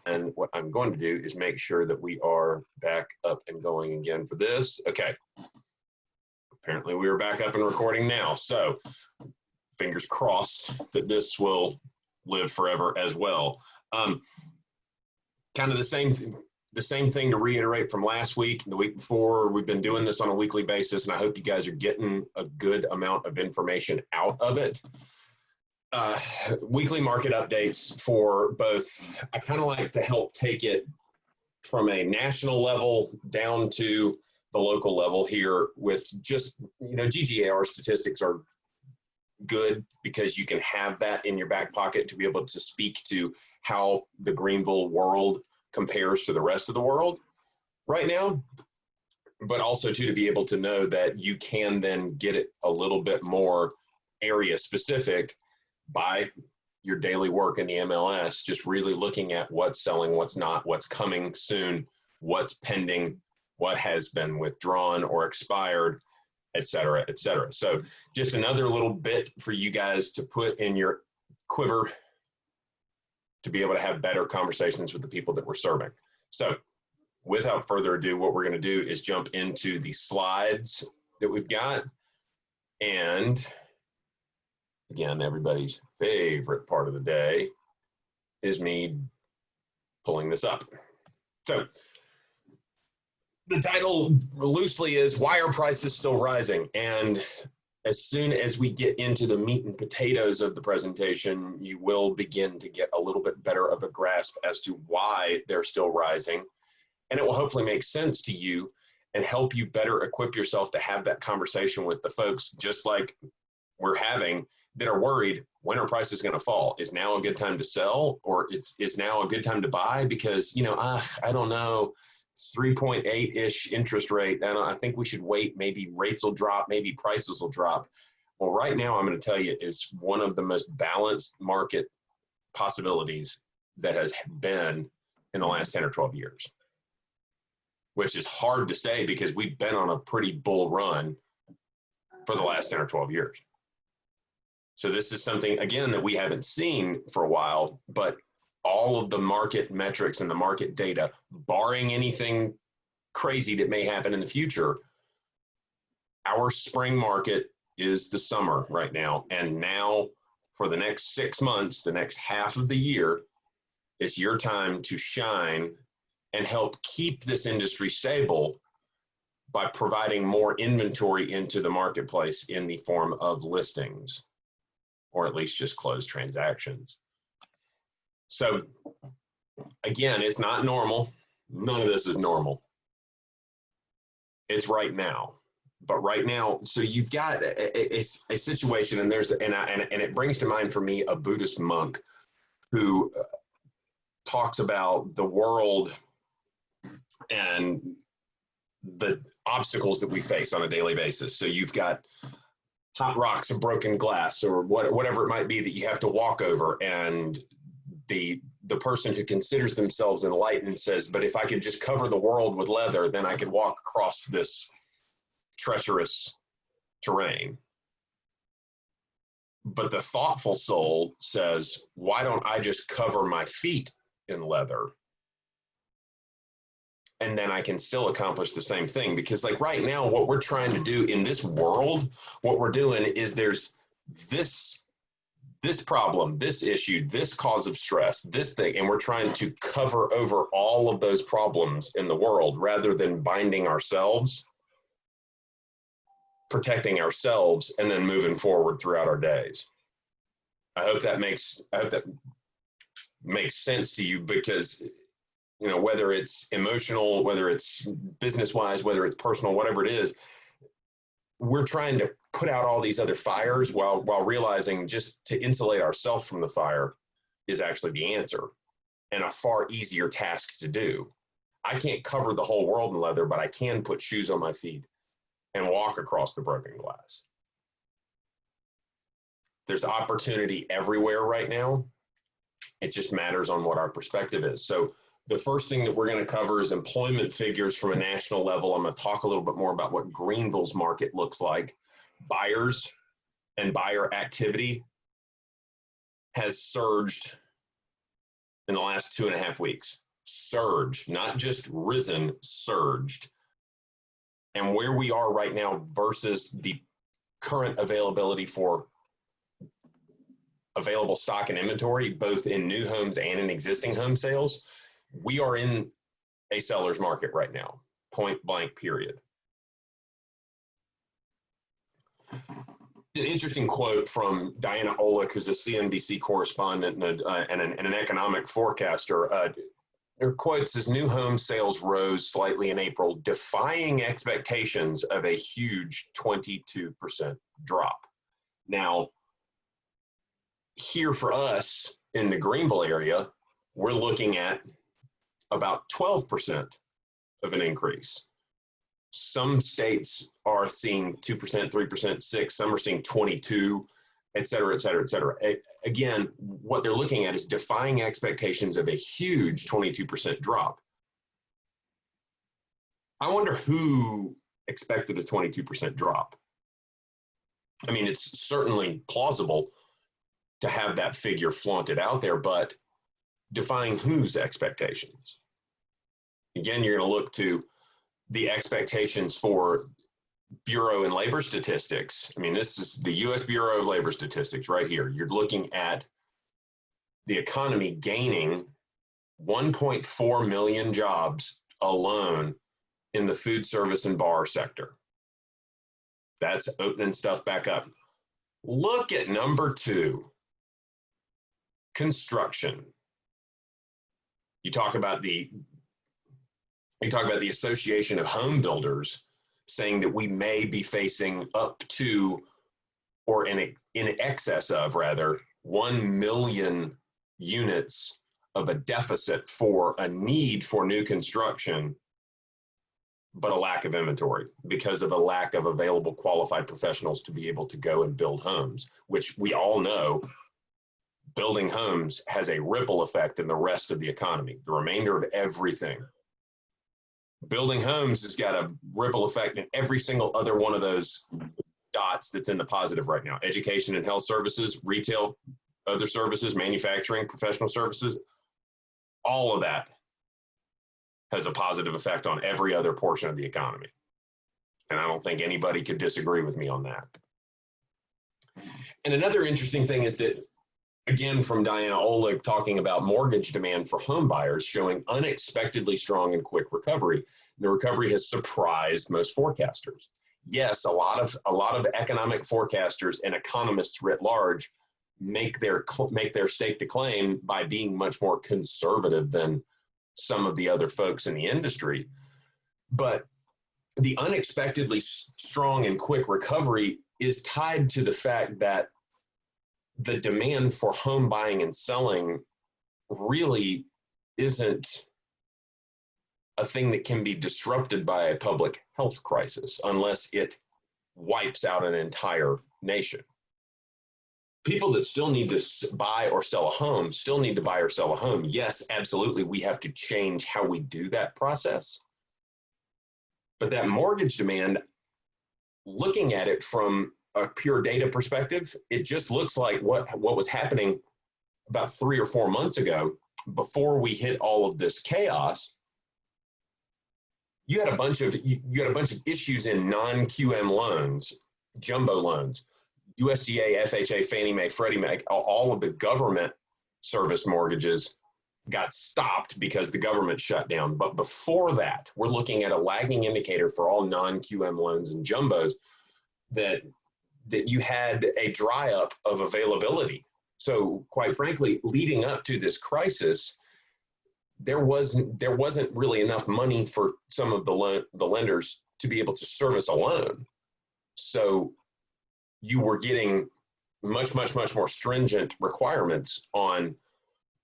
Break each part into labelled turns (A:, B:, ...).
A: And what I'm going to do is make sure that we are back up and going again for this. Okay. Apparently we are back up and recording now. So fingers crossed that this will live forever as well. Kind of the same thing to reiterate from last week, the week before. We've been doing this on a weekly basis, and I hope you guys are getting a good amount of information out of it. Weekly market updates for both. I kind of like to help take it from a national level down to the local level here with just, GGAR statistics are good because you can have that in your back pocket to be able to speak to how the Greenville world compares to the rest of the world right now, but also to be able to know that you can then get it a little bit more area specific by your daily work in the MLS, just really looking at what's selling, what's not, what's coming soon, what's pending, what has been withdrawn or expired, et cetera, et cetera. So just another little bit for you guys to put in your quiver to be able to have better conversations with the people that we're serving. So without further ado, what we're going to do is jump into the slides that we've got. And again, everybody's favorite part of the day is me pulling this up. So the title loosely is "Why Are Prices Still Rising?" And as soon as we get into the meat and potatoes of the presentation, you will begin to get a little bit better of a grasp as to why they're still rising. And it will hopefully make sense to you and help you better equip yourself to have that conversation with the folks just like we're having that are worried, when are prices going to fall? Is now a good time to sell, or is now a good time to buy? Because, I don't know, it's 3.8-ish interest rate. I think we should wait. Maybe rates will drop. Maybe prices will drop. Well, right now, I'm going to tell you, is one of the most balanced market possibilities that has been in the last 10 or 12 years, which is hard to say because we've been on a pretty bull run for the last 10 or 12 years. So this is something, again, that we haven't seen for a while, but all of the market metrics and the market data, barring anything crazy that may happen in the future, our spring market is the summer right now. And now for the next 6 months, the next half of the year, it's your time to shine and help keep this industry stable by providing more inventory into the marketplace in the form of listings, or at least just closed transactions. So again, it's not normal. None of this is normal. It's right now. But right now, so you've got a situation, and it brings to mind for me a Buddhist monk who talks about the world and the obstacles that we face on a daily basis. So you've got hot rocks and broken glass, or whatever it might be that you have to walk over, and the person who considers themselves enlightened says, but if I could just cover the world with leather, then I could walk across this treacherous terrain. But the thoughtful soul says, why don't I just cover my feet in leather? And then I can still accomplish the same thing. Because like right now, what we're trying to do in this world, what we're doing is there's this problem, this issue, this cause of stress, this thing, and we're trying to cover over all of those problems in the world rather than binding ourselves, protecting ourselves, and then moving forward throughout our days. I hope that makes sense to you, because whether it's emotional, whether it's business-wise, whether it's personal, whatever it is, we're trying to put out all these other fires while realizing just to insulate ourselves from the fire is actually the answer, and a far easier task to do. I can't cover the whole world in leather, but I can put shoes on my feet and walk across the broken glass. There's opportunity everywhere right now. It just matters on what our perspective is. So the first thing that we're going to cover is employment figures from a national level. I'm going to talk a little bit more about what Greenville's market looks like. Buyers and buyer activity has surged in the last 2.5 weeks. Surged, not just risen, surged. And where we are right now versus the current availability for available stock and inventory, both in new homes and in existing home sales, we are in a seller's market right now, point blank, period. An interesting quote from Diana Olick, who's a CNBC correspondent and an economic forecaster. Her quote says, new home sales rose slightly in April, defying expectations of a huge 22% drop. Now, here for us in the Greenville area, we're looking at about 12% of an increase. Some states are seeing 2%, 3%, 6%, some are seeing 22%, et cetera, et cetera, et cetera. Again, what they're looking at is defying expectations of a huge 22% drop. I wonder who expected a 22% drop. I mean, it's certainly plausible to have that figure flaunted out there, but defying whose expectations? Again, you're going to look to the expectations for Bureau and Labor Statistics. I mean, this is the U.S. Bureau of Labor Statistics right here. You're looking at the economy gaining 1.4 million jobs alone in the food service and bar sector. That's opening stuff back up. Look at number 2, construction. You talk about the Association of Home Builders saying that we may be facing up to, or in excess of rather, 1 million units of a deficit for a need for new construction, but a lack of inventory because of a lack of available qualified professionals to be able to go and build homes, which we all know building homes has a ripple effect in the rest of the economy, the remainder of everything. Building homes has got a ripple effect in every single other one of those dots that's in the positive right now. Education and health services, retail, other services, manufacturing, professional services, all of that has a positive effect on every other portion of the economy. And I don't think anybody could disagree with me on that. And another interesting thing is that, again, from Diana Olick talking about mortgage demand for home buyers showing unexpectedly strong and quick recovery. The recovery has surprised most forecasters. Yes, a lot of economic forecasters and economists writ large make their stake to claim by being much more conservative than some of the other folks in the industry. But the unexpectedly strong and quick recovery is tied to the fact that the demand for home buying and selling really isn't a thing that can be disrupted by a public health crisis unless it wipes out an entire nation. People that still need to buy or sell a home still need to buy or sell a home. Yes, absolutely, we have to change how we do that process. But that mortgage demand, looking at it from a pure data perspective, it just looks like what was happening about 3 or 4 months ago before we hit all of this chaos. You had a bunch of issues in non-QM loans, jumbo loans, USDA, FHA, Fannie Mae, Freddie Mac, all of the government service mortgages got stopped because the government shut down. But before that, we're looking at a lagging indicator for all non-QM loans and jumbos that you had a dry up of availability. So quite frankly, leading up to this crisis, there wasn't really enough money for some of the lenders to be able to service a loan. So you were getting much more stringent requirements on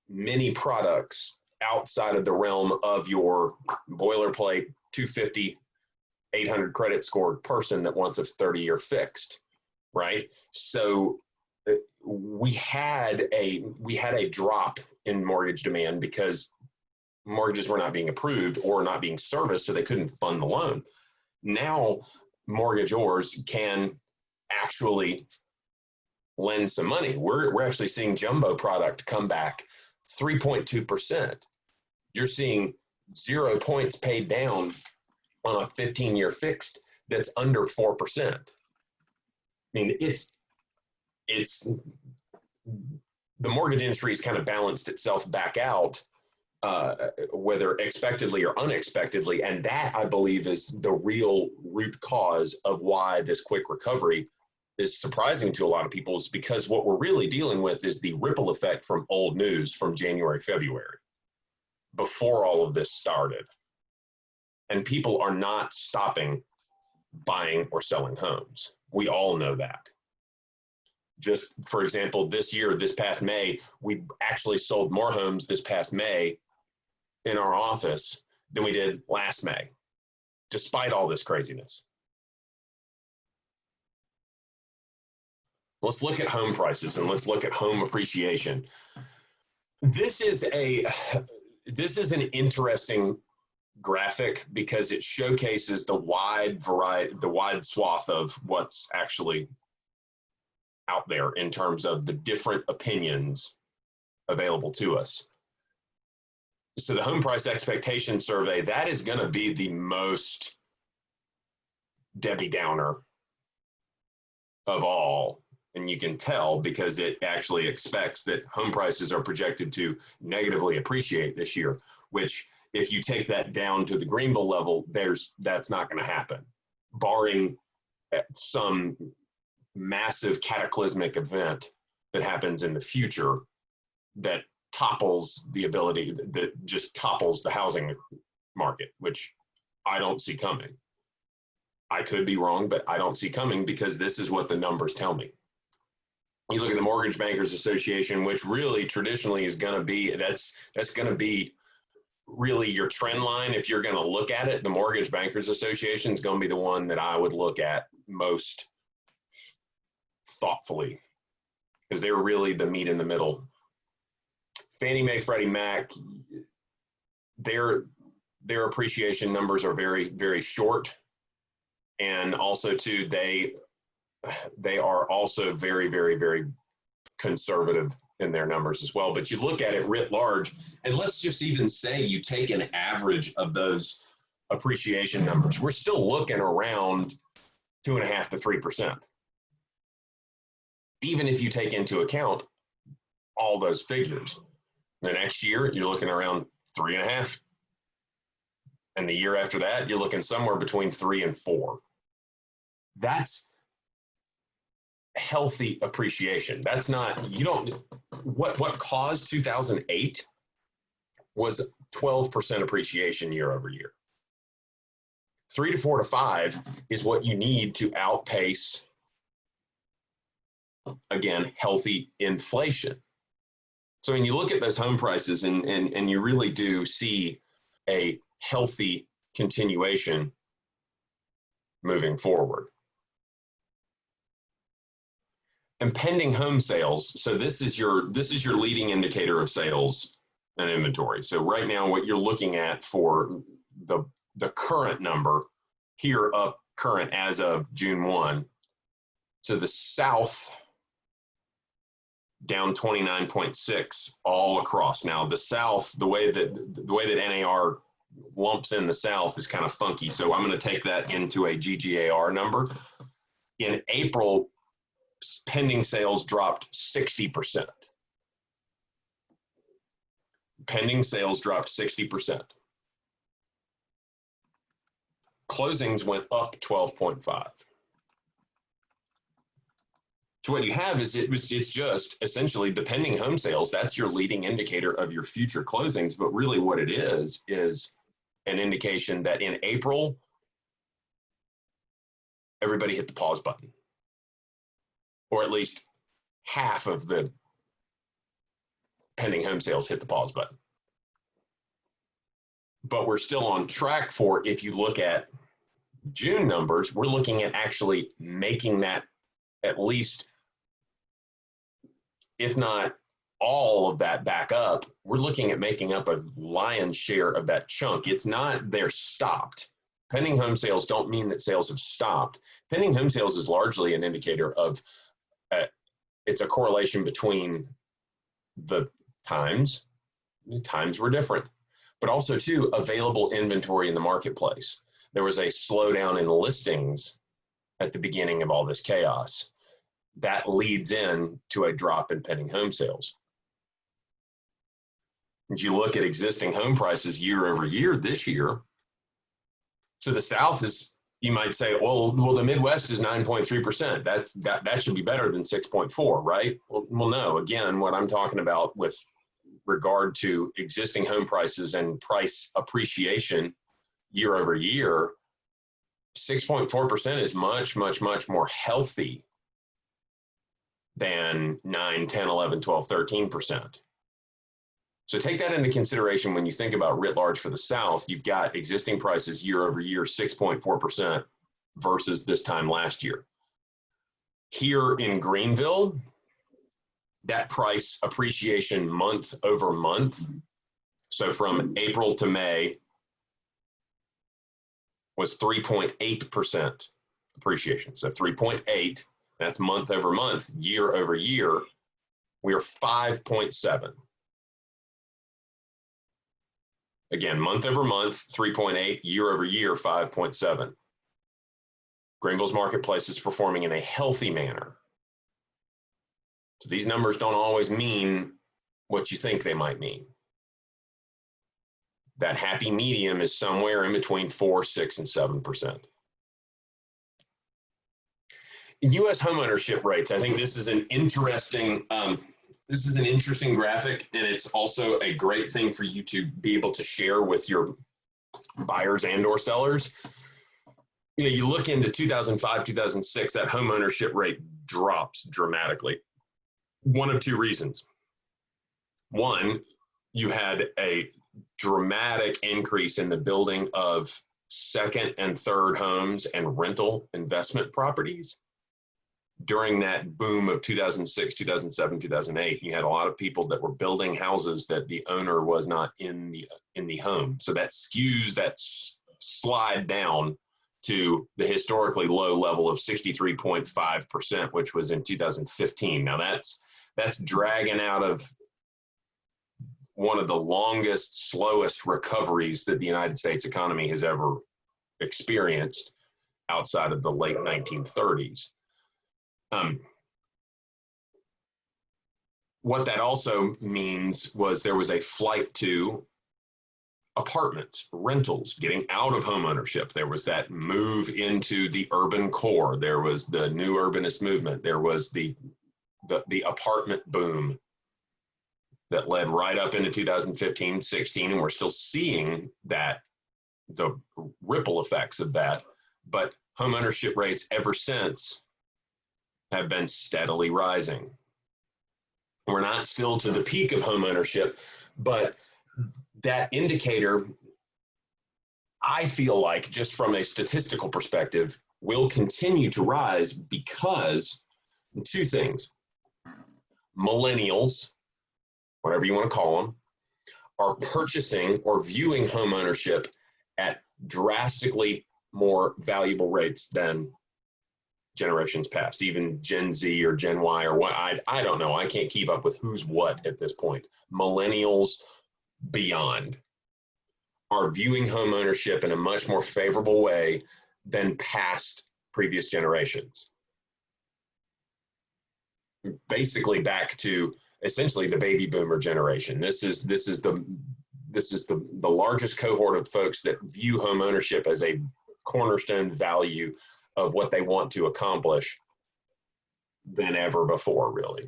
A: many products outside of the realm of your boilerplate 250, 800 credit scored person that wants a 30-year fixed, right? So we had a drop in mortgage demand because mortgages were not being approved or not being serviced, so they couldn't fund the loan. Now mortgagors can actually lend some money. We're actually seeing jumbo product come back 3.2%. You're seeing 0 points paid down on a 15-year fixed that's under 4%. I mean, it's the mortgage industry has kind of balanced itself back out, whether expectedly or unexpectedly. And that, I believe, is the real root cause of why this quick recovery is surprising to a lot of people, is because what we're really dealing with is the ripple effect from old news from January, February, before all of this started. And people are not stopping buying or selling homes. We all know that. Just for example, this past May, we actually sold more homes this past May in our office than we did last May, despite all this craziness. Let's look at home prices and let's look at home appreciation. This is an interesting graphic because it showcases the wide swath of what's actually out there in terms of the different opinions available to us. So the home price expectation survey, that is going to be the most Debbie Downer of all. And you can tell because it actually expects that home prices are projected to negatively appreciate this year, which if you take that down to the Greenville level, that's not going to happen, barring some massive cataclysmic event that happens in the future that topples just topples the housing market, which I don't see coming. I could be wrong, but I don't see coming because this is what the numbers tell me. You look at the Mortgage Bankers Association, which really traditionally is going to be, that's going to be really your trend line. If you're going to look at it, the Mortgage Bankers Association is going to be the one that I would look at most thoughtfully because they're really the meat in the middle. Fannie Mae, Freddie Mac, their appreciation numbers are very, very short. And also too, they are also very, very, very conservative in their numbers as well. But you look at it writ large, and let's just even say you take an average of those appreciation numbers. We're still looking around 2.5% to 3%. Even if you take into account all those figures. The next year, you're looking around 3.5%. And the year after that, you're looking somewhere between 3 and 4. That's healthy appreciation. That's not, what caused 2008 was 12% appreciation year over year. 3 to 4 to 5 is what you need to outpace, again, healthy inflation. So when you look at those home prices and you really do see a healthy continuation moving forward. And pending home sales, so this is your leading indicator of sales and inventory. So right now what you're looking at for the current number here, up current as of June 1. So the South down 29.6 all across. Now the South, the way that NAR lumps in the South is kind of funky. So I'm going to take that into a GGAR number. In April, pending sales dropped 60%. Pending sales dropped 60%. Closings went up 12.5. So what you have is it's just essentially the pending home sales. That's your leading indicator of your future closings. But really what it is an indication that in April, everybody hit the pause button. Or at least half of the pending home sales hit the pause button. But we're still on track for, if you look at June numbers, we're looking at actually making that at least, if not all of that back up, we're looking at making up a lion's share of that chunk. It's not they're stopped. Pending home sales don't mean that sales have stopped. Pending home sales is largely an indicator of, it's a correlation between the times times were different, but also too, available inventory in the marketplace. There was a slowdown in listings at the beginning of all this chaos. That leads in to a drop in pending home sales. As you look at existing home prices year over year this year, so the South is, you might say, well, the Midwest is 9.3%. That should be better than 6.4, right? Well, no. Again, what I'm talking about with regard to existing home prices and price appreciation year over year, 6.4% is much, much, much more healthy than 9, 10, 11, 12, 13%. So take that into consideration when you think about writ large for the South. You've got existing prices year over year, 6.4% versus this time last year. Here in Greenville, that price appreciation month over month, so from April to May, was 3.8% appreciation. So 3.8, that's month over month, year over year. We are 5.7. Again, month over month, 3.8, year over year, 5.7. Greenville's marketplace is performing in a healthy manner. So these numbers don't always mean what you think they might mean. That happy medium is somewhere in between 4, 6, and 7%. In U.S. homeownership rates, I think this is an interesting graphic, and it's also a great thing for you to be able to share with your buyers and or sellers. You know, you look into 2005, 2006, that homeownership rate drops dramatically. One of two reasons. One, you had a dramatic increase in the building of second and third homes and rental investment properties. During that boom of 2006, 2007, 2008, you had a lot of people that were building houses that the owner was not in the home. So that skews that slide down to the historically low level of 63.5%, which was in 2015. Now that's dragging out of one of the longest, slowest recoveries that the United States economy has ever experienced outside of the late 1930s. What that also means was there was a flight to apartments, rentals, getting out of homeownership. There was that move into the urban core. There was the new urbanist movement. There was the apartment boom that led right up into 2015, 16, and we're still seeing that, the ripple effects of that. But homeownership rates ever since have been steadily rising. We're not still to the peak of homeownership, but that indicator, I feel like, just from a statistical perspective, will continue to rise because two things. Millennials, whatever you want to call them, are purchasing or viewing homeownership at drastically more valuable rates than generations past, even Gen Z or Gen Y or what, I don't know. I can't keep up with who's what at this point. Millennials beyond are viewing homeownership in a much more favorable way than past previous generations. Basically back to essentially the baby boomer generation. This is the largest cohort of folks that view homeownership as a cornerstone value of what they want to accomplish than ever before, really.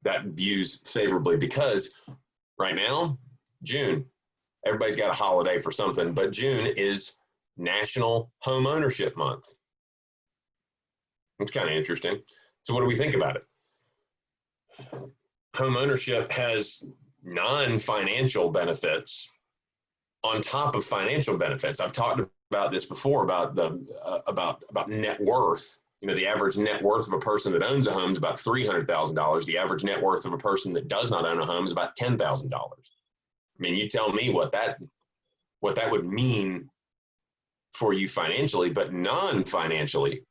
A: That views favorably because right now, June, everybody's got a holiday for something, but June is National Home Ownership Month. It's kind of interesting. So what do we think about it? Home ownership has non-financial benefits on top of financial benefits. I've talked about this before about about net worth. You know, the average net worth of a person that owns a home is about $300,000. The average net worth of a person that does not own a home is about $10,000. I mean, you tell me what that would mean for you financially, but non-financially.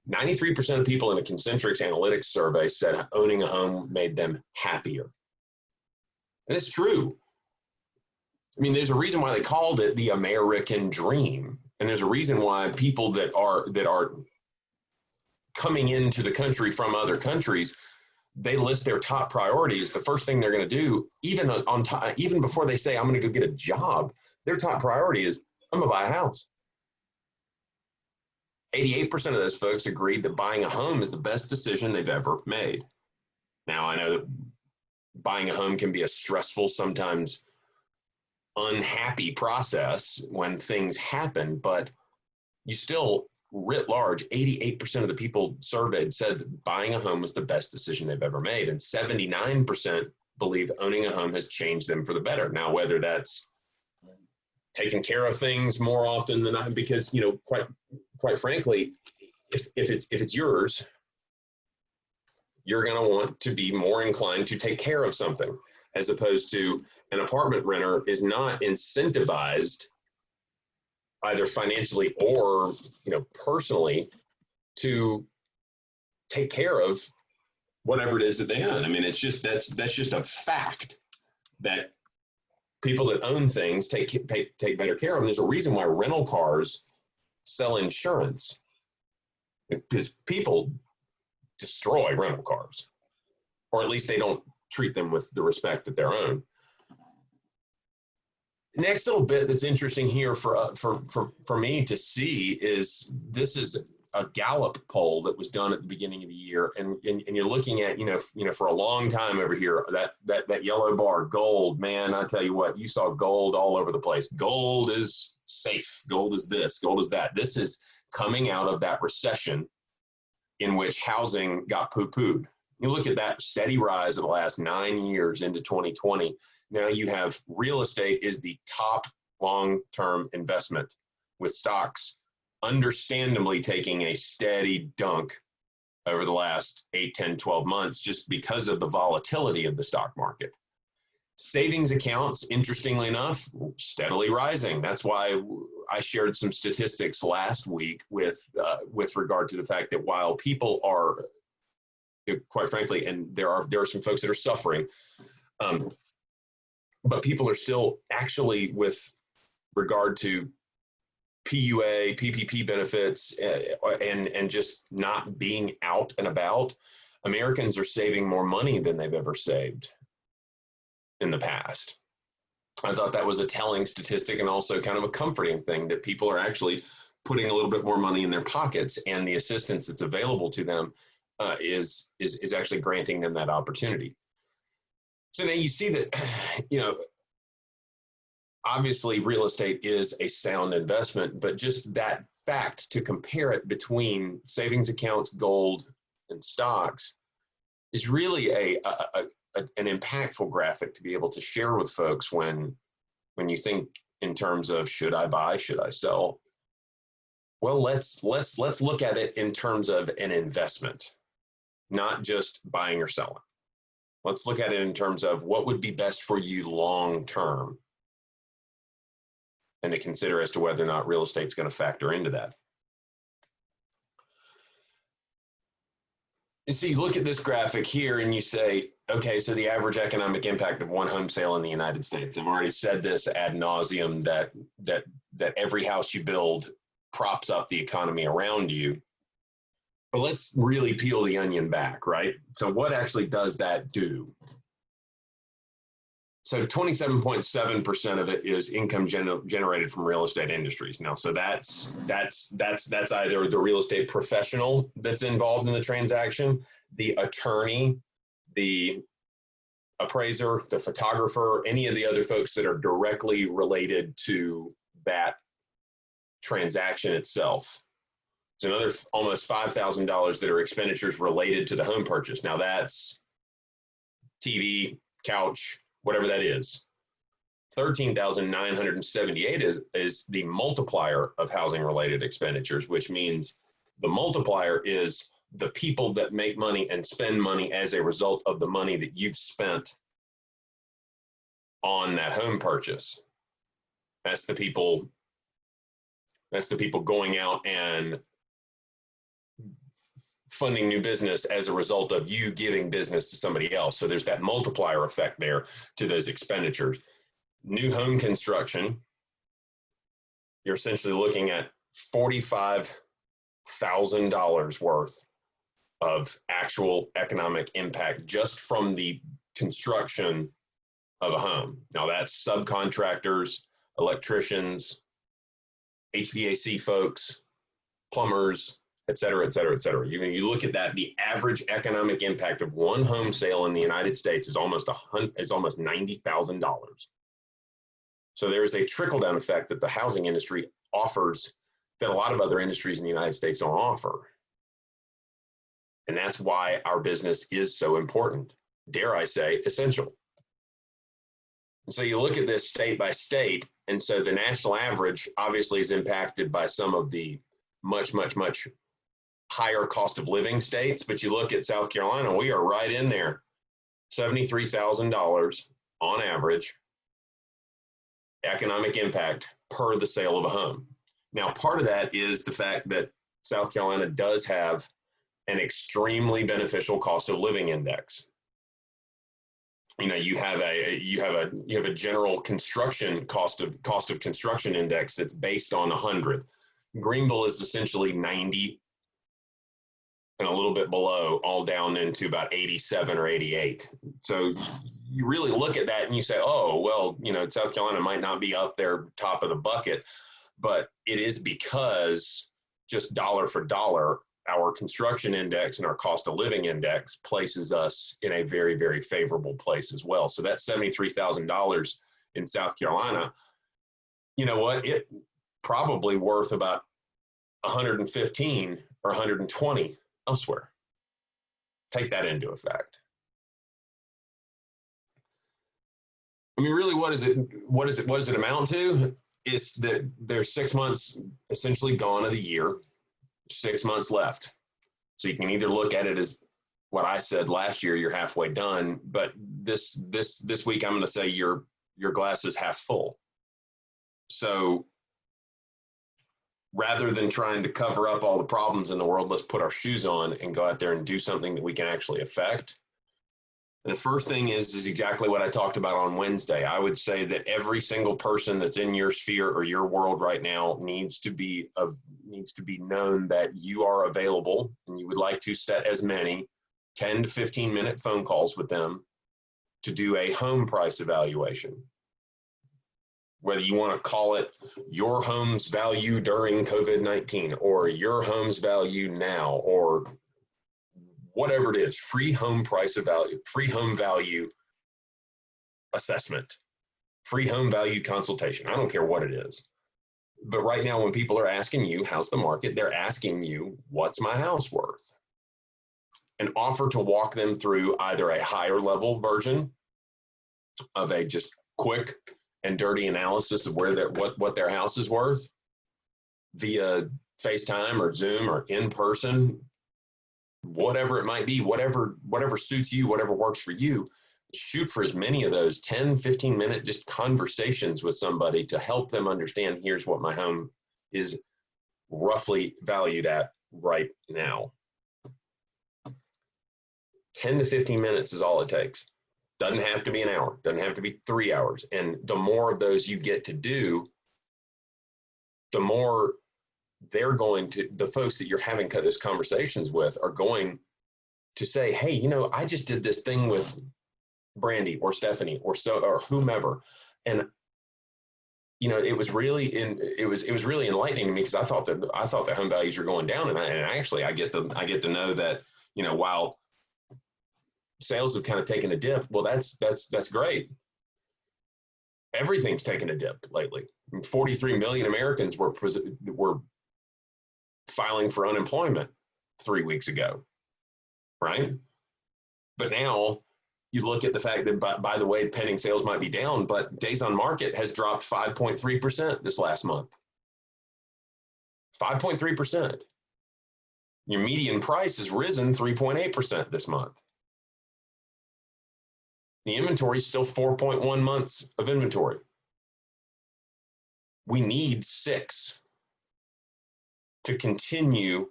A: 93% of people in a Concentrix Analytics survey said owning a home made them happier. And it's true. I mean, there's a reason why they called it the American dream. And there's a reason why people that are coming into the country from other countries, they list their top priorities. The first thing they're going to do, even before they say, I'm going to go get a job, their top priority is, I'm going to buy a house. 88% of those folks agreed that buying a home is the best decision they've ever made. Now, I know that buying a home can be a stressful, sometimes unhappy process when things happen, but you still, writ large, 88% of the people surveyed said that buying a home was the best decision they've ever made, and 79% believe owning a home has changed them for the better. Now, whether that's taking care of things more often than not, because quite frankly, if it's yours, you're going to want to be more inclined to take care of something, as opposed to an apartment renter is not incentivized either financially or personally to take care of whatever it is that they own. I mean, it's just that's just a fact that people that own things take better care of them. There's a reason why rental cars sell insurance, because people destroy rental cars, or at least they don't treat them with the respect that they're owned. Next little bit that's interesting here for me to see is, this is a Gallup poll that was done at the beginning of the year, and you're looking at for a long time over here, that yellow bar, gold, man, I tell you what, you saw gold all over the place. Gold is safe, gold is this, gold is that. This is coming out of that recession in which housing got poo-pooed. You look at that steady rise of the last 9 years into 2020. Now you have real estate is the top long-term investment, with stocks understandably taking a steady dunk over the last 8, 10, 12 months, just because of the volatility of the stock market. Savings accounts, interestingly enough, steadily rising. That's why I shared some statistics last week with regard to the fact that while people are, quite frankly, and there are some folks that are suffering, but people are still actually, with regard to PUA, PPP benefits, and just not being out and about, Americans are saving more money than they've ever saved in the past. I thought that was a telling statistic, and also kind of a comforting thing, that people are actually putting a little bit more money in their pockets, and the assistance that's available to them is actually granting them that opportunity. So now you see that, obviously real estate is a sound investment, but just that fact, to compare it between savings accounts, gold, and stocks, is really an impactful graphic to be able to share with folks when you think in terms of, should I buy, should I sell? Well, let's look at it in terms of an investment, not just buying or selling. Let's look at it in terms of what would be best for you long term, and to consider as to whether or not real estate is going to factor into that. And so you look at this graphic here and you say, okay, so the average economic impact of one home sale in the United States. I've already said this ad nauseum, that every house you build props up the economy around you. But let's really peel the onion back, right? So what actually does that do? So 27.7% of it is income generated from real estate industries. Now, so that's either the real estate professional that's involved in the transaction, the attorney, the appraiser, the photographer, any of the other folks that are directly related to that transaction itself. It's another almost $5,000 that are expenditures related to the home purchase. Now that's TV, couch, whatever that is. 13,978 is the multiplier of housing related expenditures, which means the multiplier is the people that make money and spend money as a result of the money that you've spent on that home purchase. That's the people going out and funding new business as a result of you giving business to somebody else. So there's that multiplier effect there to those expenditures. New home construction, you're essentially looking at $45,000 worth of actual economic impact just from the construction of a home. Now that's subcontractors, electricians, HVAC folks, plumbers, et cetera, et cetera, et cetera. You look at that, the average economic impact of one home sale in the United States is almost $90,000. So there is a trickle-down effect that the housing industry offers that a lot of other industries in the United States don't offer. And that's why our business is so important, dare I say, essential. And so you look at this state by state, and so the national average obviously is impacted by some of the much, much, much higher cost of living states, but you look at South Carolina, we are right in there, $73,000 on average economic impact per the sale of a home. Now, part of that is the fact that South Carolina does have an extremely beneficial cost of living index. You know, you have a general construction cost of construction index that's based on 100. Greenville is essentially 90 and a little bit below, all down into about 87 or 88. So you really look at that and you say, oh, well, you know, South Carolina might not be up there top of the bucket, but it is because just dollar for dollar, our construction index and our cost of living index places us in a very, very favorable place as well. So that $73,000 in South Carolina, you know what, it probably worth about 115 or 120 elsewhere. Take that into effect. I mean, really, what does it amount to? Is that there's 6 months essentially gone of the year, 6 months left. So you can either look at it as what I said last year, you're halfway done, but this week I'm going to say your glass is half full. So rather than trying to cover up all the problems in the world, let's put our shoes on and go out there and do something that we can actually affect. And the first thing is exactly what I talked about on Wednesday. I would say that every single person that's in your sphere or your world right now needs to be known that you are available, and you would like to set as many 10 to 15 minute phone calls with them to do a home price evaluation. Whether you want to call it your home's value during COVID-19 or your home's value now, or whatever it is, free home value assessment, free home value consultation. I don't care what it is. But right now, when people are asking you, how's the market? They're asking you, what's my house worth? And offer to walk them through either a higher level version of a just quick and dirty analysis of what their house is worth via FaceTime or Zoom or in person, whatever it might be, whatever suits you, whatever works for you. Shoot for as many of those 10, 15 minute just conversations with somebody to help them understand, here's what my home is roughly valued at right now. 10 to 15 minutes is all it takes. Doesn't have to be an hour, doesn't have to be 3 hours. And the more of those you get to do, the more the folks that you're having those conversations with are going to say, hey, you know, I just did this thing with Brandy or Stephanie or whomever. And, you know, it was really enlightening to me, because I thought that home values are going down. And I get to know that, you know, while sales have kind of taken a dip, well, that's great. Everything's taken a dip lately. 43 million Americans were filing for unemployment 3 weeks ago, right? But now you look at the fact that, by the way, pending sales might be down, but days on market has dropped 5.3% this last month. 5.3%. Your median price has risen 3.8% this month. The inventory is still 4.1 months of inventory. We need 6 to continue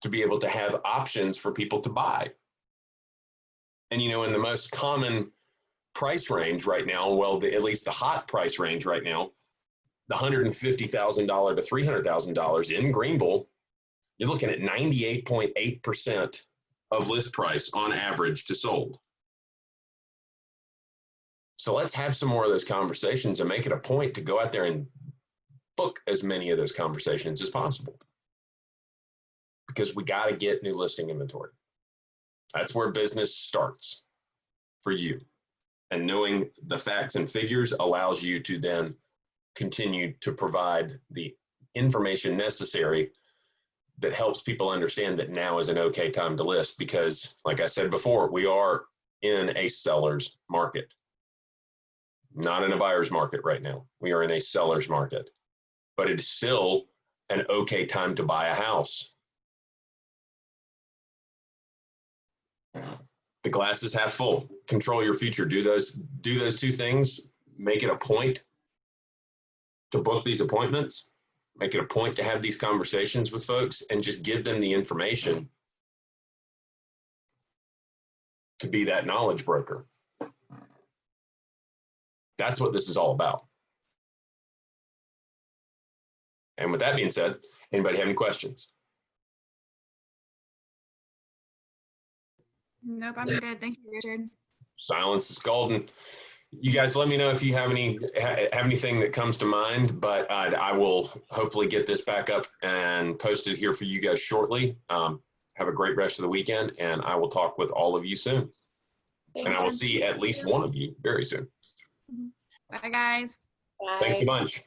A: to be able to have options for people to buy. And, you know, in the most common price range right now, well, at least the hot price range right now, the $150,000 to $300,000 in Greenville, you're looking at 98.8% of list price on average to sold. So let's have some more of those conversations and make it a point to go out there and book as many of those conversations as possible. Because we got to get new listing inventory. That's where business starts for you. And knowing the facts and figures allows you to then continue to provide the information necessary that helps people understand that now is an okay time to list. Because, like I said before, we are in a seller's market, not in a buyer's market right now. We are in a seller's market, but it's still an okay time to buy a house. The glass is half full. Control your future. Do those two things. Make it a point to book these appointments. Make it a point to have these conversations with folks and just give them the information to be that knowledge broker. That's what this is all about. And with that being said, anybody have any questions?
B: Nope, I'm good. Thank you, Richard.
A: Silence is golden. You guys let me know if you have anything that comes to mind, but I will hopefully get this back up and posted here for you guys shortly. Have a great rest of the weekend, and I will talk with all of you soon.
C: Thanks,
A: and I will see at least one of you very soon.
B: Bye, guys.
C: Bye.
A: Thanks a bunch.